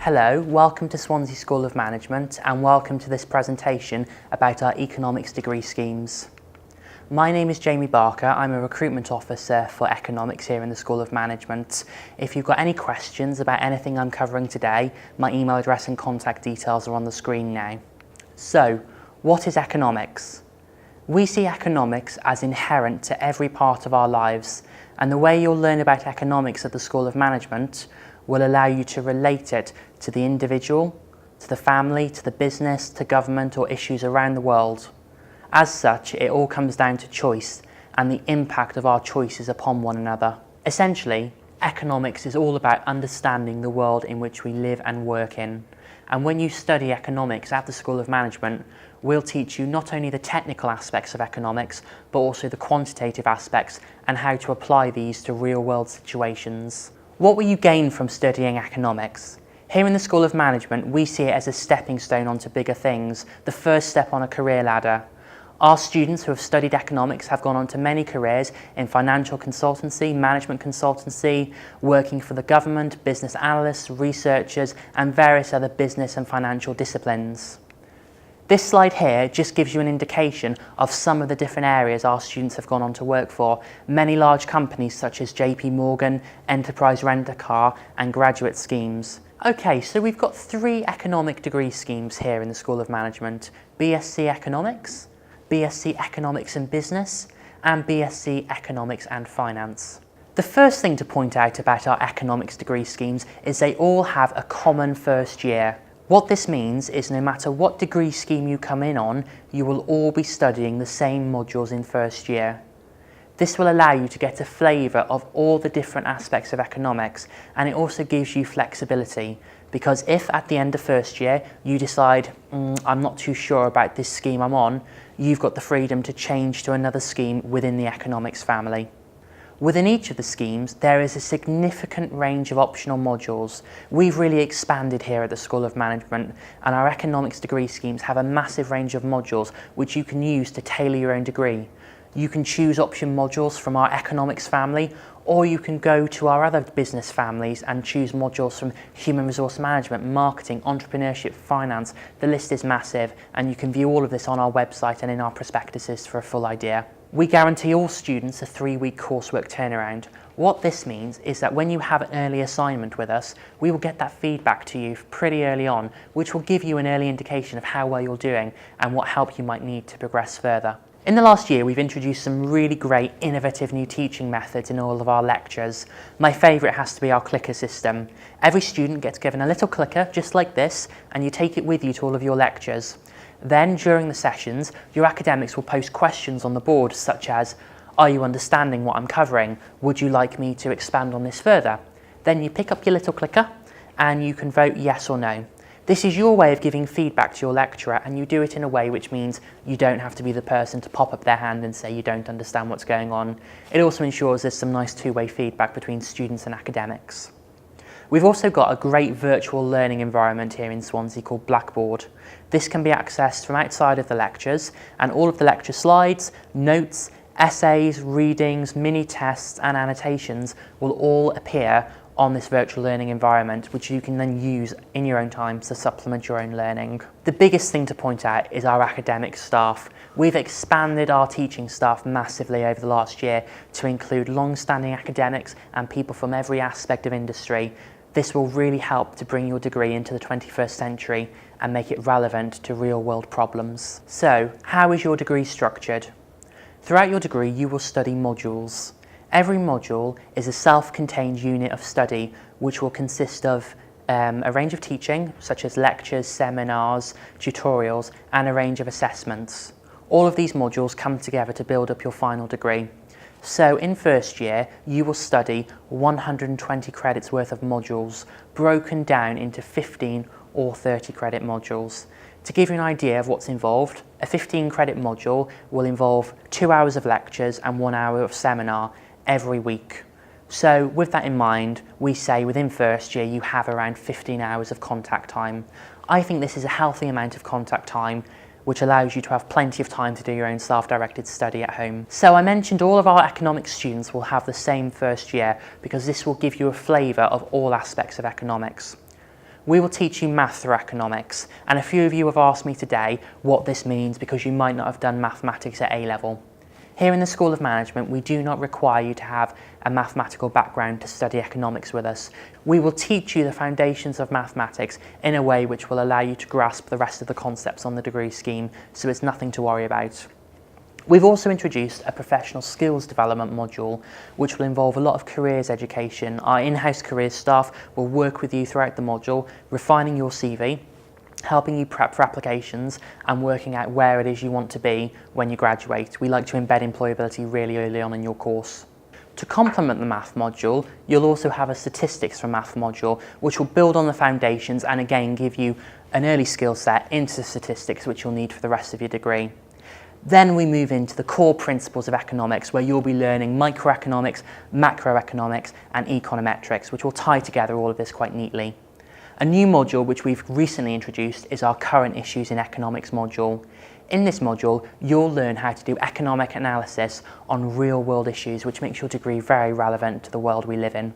Hello, welcome to Swansea School of Management and welcome to this presentation about our economics degree schemes. My name is Jamie Barker. I'm a recruitment officer for economics here in the School of Management. If you've got any questions about anything I'm covering today, my email address and contact details are on the screen now. So, what is economics? We see economics as inherent to every part of our lives, and the way you'll learn about economics at the School of Management will allow you to relate it to the individual, to the family, to the business, to government or issues around the world. As such, it all comes down to choice and the impact of our choices upon one another. Essentially, economics is all about understanding the world in which we live and work in. And when you study economics at the School of Management, we'll teach you not only the technical aspects of economics, but also the quantitative aspects and how to apply these to real-world situations. What will you gain from studying economics? Here in the School of Management, we see it as a stepping stone onto bigger things, the first step on a career ladder. Our students who have studied economics have gone on to many careers in financial consultancy, management consultancy, working for the government, business analysts, researchers, and various other business and financial disciplines. This slide here just gives you an indication of some of the different areas our students have gone on to work for. Many large companies such as JP Morgan, Enterprise Rent-A-Car and graduate schemes. Okay, so we've got 3 economic degree schemes here in the School of Management. BSc Economics, BSc Economics and Business, and BSc Economics and Finance. The first thing to point out about our economics degree schemes is they all have a common first year. What this means is no matter what degree scheme you come in on, you will all be studying the same modules in first year. This will allow you to get a flavour of all the different aspects of economics, and it also gives you flexibility, because if at the end of first year you decide, I'm not too sure about this scheme I'm on, you've got the freedom to change to another scheme within the economics family. Within each of the schemes, there is a significant range of optional modules. We've really expanded here at the School of Management, and our economics degree schemes have a massive range of modules which you can use to tailor your own degree. You can choose option modules from our economics family, or you can go to our other business families and choose modules from human resource management, marketing, entrepreneurship, finance. The list is massive, and you can view all of this on our website and in our prospectuses for a full idea. We guarantee all students a 3-week coursework turnaround. What this means is that when you have an early assignment with us, we will get that feedback to you pretty early on, which will give you an early indication of how well you're doing and what help you might need to progress further. In the last year, we've introduced some really great innovative new teaching methods in all of our lectures. My favourite has to be our clicker system. Every student gets given a little clicker just like this, and you take it with you to all of your lectures. Then, during the sessions, your academics will post questions on the board such as, are you understanding what I'm covering? Would you like me to expand on this further? Then you pick up your little clicker and you can vote yes or no. This is your way of giving feedback to your lecturer, and you do it in a way which means you don't have to be the person to pop up their hand and say you don't understand what's going on. It also ensures there's some nice two-way feedback between students and academics. We've also got a great virtual learning environment here in Swansea called Blackboard. This can be accessed from outside of the lectures, and all of the lecture slides, notes, essays, readings, mini tests and annotations will all appear on this virtual learning environment, which you can then use in your own time to supplement your own learning. The biggest thing to point out is our academic staff. We've expanded our teaching staff massively over the last year to include long-standing academics and people from every aspect of industry. This will really help to bring your degree into the 21st century and make it relevant to real-world problems. So, how is your degree structured? Throughout your degree, you will study modules. Every module is a self-contained unit of study which will consist of a range of teaching, such as lectures, seminars, tutorials, and a range of assessments. All of these modules come together to build up your final degree. So in first year, you will study 120 credits worth of modules, broken down into 15 or 30 credit modules. To give you an idea of what's involved, a 15 credit module will involve 2 hours of lectures and 1 hour of seminar every week. So with that in mind, we say within first year you have around 15 hours of contact time. I think this is a healthy amount of contact time, which allows you to have plenty of time to do your own self-directed study at home. So I mentioned all of our economics students will have the same first year because this will give you a flavour of all aspects of economics. We will teach you math through economics, and a few of you have asked me today what this means because you might not have done mathematics at A level. Here in the School of Management, we do not require you to have a mathematical background to study economics with us. We will teach you the foundations of mathematics in a way which will allow you to grasp the rest of the concepts on the degree scheme, so it's nothing to worry about. We've also introduced a professional skills development module, which will involve a lot of careers education. Our in-house careers staff will work with you throughout the module, refining your CV, helping you prep for applications and working out where it is you want to be when you graduate. We like to embed employability really early on in your course. To complement the math module, you'll also have a statistics for math module, which will build on the foundations and again give you an early skill set into statistics which you'll need for the rest of your degree. Then we move into the core principles of economics, where you'll be learning microeconomics, macroeconomics and econometrics, which will tie together all of this quite neatly. A new module which we've recently introduced is our current issues in economics module. In this module, you'll learn how to do economic analysis on real-world issues, which makes your degree very relevant to the world we live in.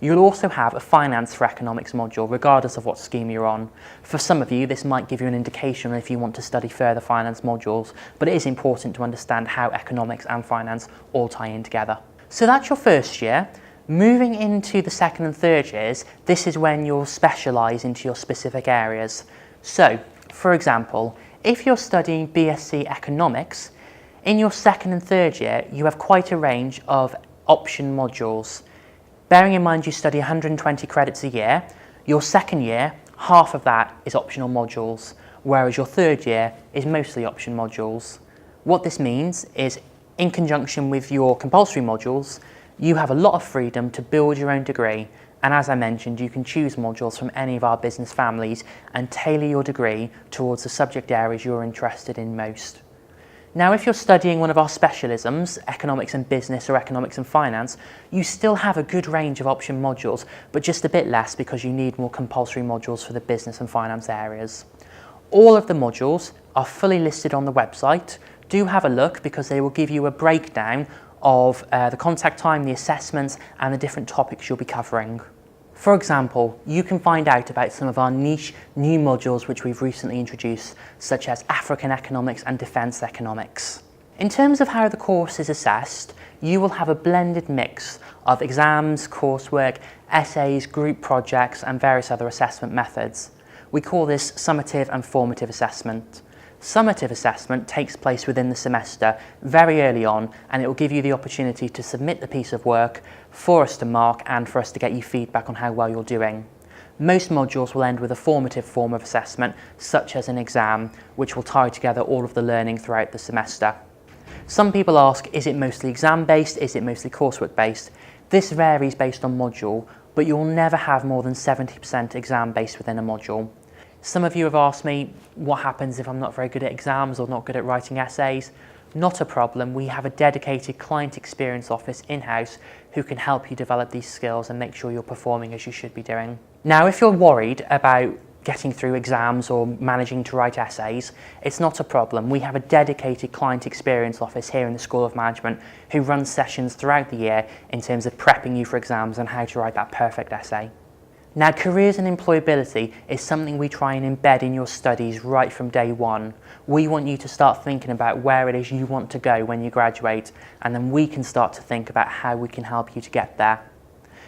You'll also have a finance for economics module, regardless of what scheme you're on. For some of you, this might give you an indication if you want to study further finance modules, but it is important to understand how economics and finance all tie in together. So that's your first year. Moving into the second and third years, this is when you'll specialise into your specific areas. So, for example, if you're studying BSc Economics, in your second and third year, you have quite a range of option modules. Bearing in mind you study 120 credits a year, your second year, half of that is optional modules, whereas your third year is mostly option modules. What this means is, in conjunction with your compulsory modules, you have a lot of freedom to build your own degree, and as I mentioned, you can choose modules from any of our business families and tailor your degree towards the subject areas you're interested in most. Now, if you're studying one of our specialisms, economics and business or economics and finance, you still have a good range of option modules, but just a bit less because you need more compulsory modules for the business and finance areas. All of the modules are fully listed on the website. Do have a look because they will give you a breakdown of the contact time, the assessments and the different topics you'll be covering. For example, you can find out about some of our niche new modules which we've recently introduced, such as African economics and defence economics. In terms of how the course is assessed, you will have a blended mix of exams, coursework, essays, group projects and various other assessment methods. We call this summative and formative assessment. Summative assessment takes place within the semester very early on, and it will give you the opportunity to submit the piece of work for us to mark and for us to get you feedback on how well you're doing. Most modules will end with a formative form of assessment, such as an exam, which will tie together all of the learning throughout the semester. Some people ask, is it mostly exam-based, is it mostly coursework-based? This varies based on module, but you'll never have more than 70% exam-based within a module. Some of you have asked me, what happens if I'm not very good at exams or not good at writing essays? Not a problem. We have a dedicated client experience office in-house who can help you develop these skills and make sure you're performing as you should be doing. Now, if you're worried about getting through exams or managing to write essays, it's not a problem. We have a dedicated client experience office here in the School of Management who runs sessions throughout the year in terms of prepping you for exams and how to write that perfect essay. Now, careers and employability is something we try and embed in your studies right from day one. We want you to start thinking about where it is you want to go when you graduate, and then we can start to think about how we can help you to get there.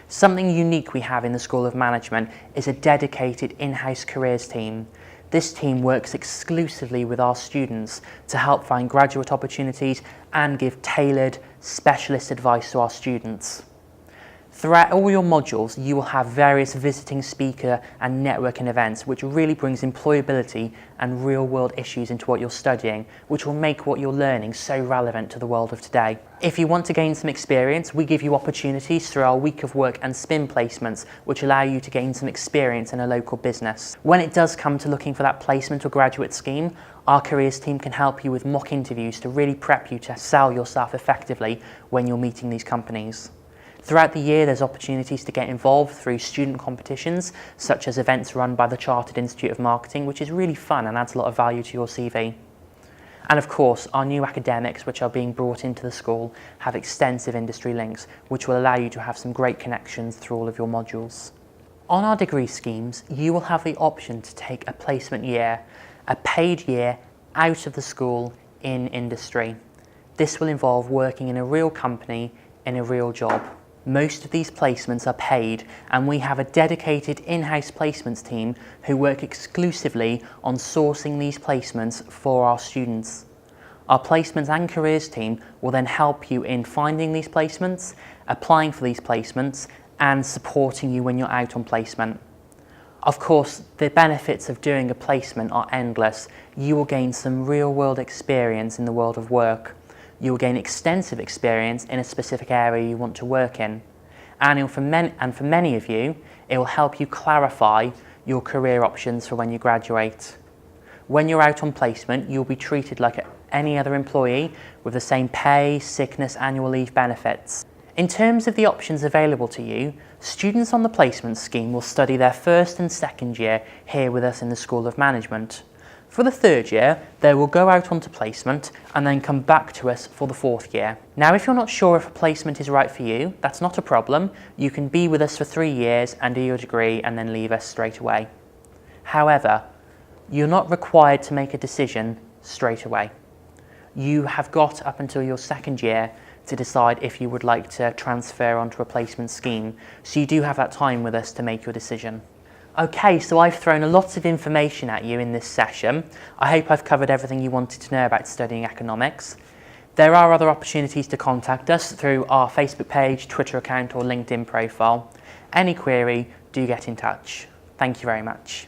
Something unique we have in the School of Management is a dedicated in-house careers team. This team works exclusively with our students to help find graduate opportunities and give tailored, specialist advice to our students. Throughout all your modules, you will have various visiting speaker and networking events, which really brings employability and real-world issues into what you're studying, which will make what you're learning so relevant to the world of today. If you want to gain some experience, we give you opportunities through our week of work and spin placements, which allow you to gain some experience in a local business. When it does come to looking for that placement or graduate scheme, our careers team can help you with mock interviews to really prep you to sell yourself effectively when you're meeting these companies. Throughout the year, there's opportunities to get involved through student competitions, such as events run by the Chartered Institute of Marketing, which is really fun and adds a lot of value to your CV. And of course, our new academics, which are being brought into the school, have extensive industry links, which will allow you to have some great connections through all of your modules. On our degree schemes, you will have the option to take a placement year, a paid year out of the school in industry. This will involve working in a real company in a real job. Most of these placements are paid, and we have a dedicated in-house placements team who work exclusively on sourcing these placements for our students. Our placements and careers team will then help you in finding these placements, applying for these placements, and supporting you when you're out on placement. Of course, the benefits of doing a placement are endless. You will gain some real-world experience in the world of work. You will gain extensive experience in a specific area you want to work in. And for many of you, it will help you clarify your career options for when you graduate. When you're out on placement, you'll be treated like any other employee with the same pay, sickness, annual leave benefits. In terms of the options available to you, students on the placement scheme will study their first and second year here with us in the School of Management. For the third year, they will go out onto placement and then come back to us for the fourth year. Now, if you're not sure if a placement is right for you, that's not a problem. You can be with us for 3 years and do your degree and then leave us straight away. However, you're not required to make a decision straight away. You have got up until your second year to decide if you would like to transfer onto a placement scheme. So you do have that time with us to make your decision. Okay, so I've thrown a lot of information at you in this session. I hope I've covered everything you wanted to know about studying economics. There are other opportunities to contact us through our Facebook page, Twitter account or LinkedIn profile. Any query, do get in touch. Thank you very much.